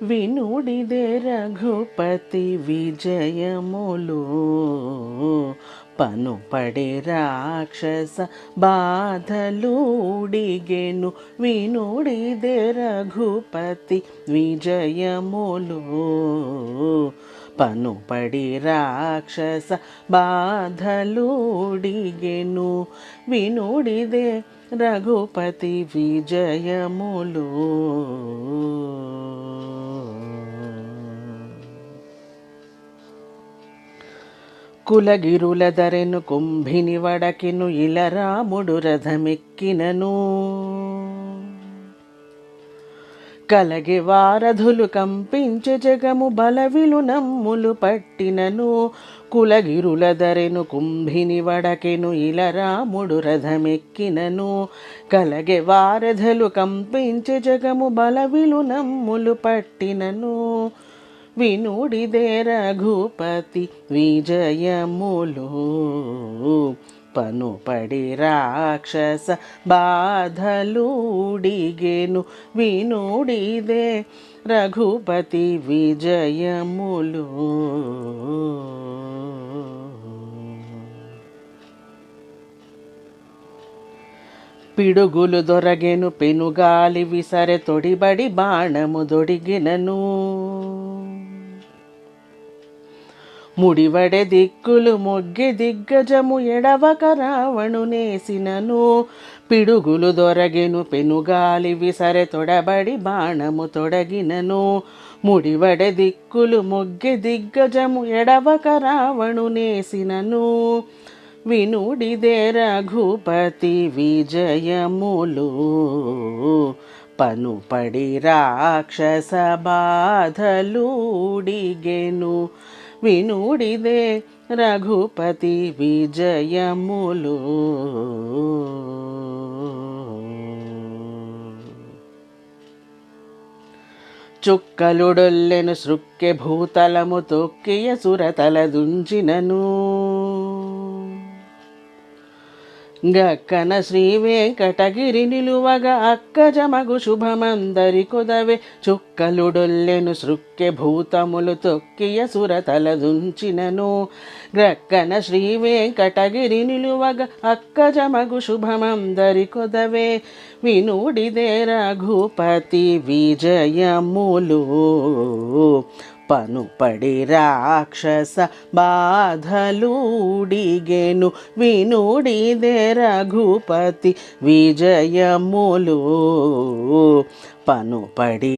వినుడిదే రఘుపతి విజయములు పనుపడి రాక్షస బాధలుడిగెను. వినుడిదే రఘుపతి విజయములు పనుపడి రాక్షస బాధలుడిగెను. వినుడిదే రఘుపతి విజయములు. కులగిరుల ధరెను కుంభిని వడకెను ఇలరాముడు రథమెక్కినను. కలగి వారధులు కంపించె జగము బలవిలు నమ్ములు పట్టినను. కులగిరుల ధరెను కుంభిని వడకెను ఇలరాముడు రథమెక్కినను. కలగే వారధులు కంపించె జగము బలవిలు నమ్ములు పట్టినను. వినుడిదే రఘుపతి విజయములు పనుపడి రాక్షస బాధలుడిగెను. వినుడిదే రఘుపతి విజయములు. పిడుగులు దొరగెను పెనుగాలి విసరె తొడిబడి బాణము దొడిగినను. ముడివడె దిక్కులు మొగ్గె దిగ్గజము ఎడవక రావణునేసినను. పిడుగులు దొరగెను పెనుగాలి విసరె తొడబడి బాణము తొడగినను. ముడివడె దిక్కులు మొగ్గె దిగ్గజము ఎడవక రావణునేసినను. వినుడిదే రఘుపతి విజయములు పనుపడి రాక్షస బాధలుడిగెను. వినుడిదే రఘుపతి విజయములు. చుక్కలుడొల్లెను సృక్కె భూతలము తొక్కియ సురతల దుంచినను. గక్కన శ్రీ వెంకటగిరి నిలువగా అక్కజమగు శుభమందరి కొదవే. చుక్కలుడొల్లెను సృక్కె భూతములు తొక్కియ సురతల దుంచినను. గ్రక్కన శ్రీ వెంకటగిరి నిలువగా అక్కజమగు శుభమందరి కొదవే. వినుడిదే రఘుపతి విజయములు పనుపడి రాక్షస బాధలుడిగెను. వినుడిదే రఘుపతి విజయములు పనుపడి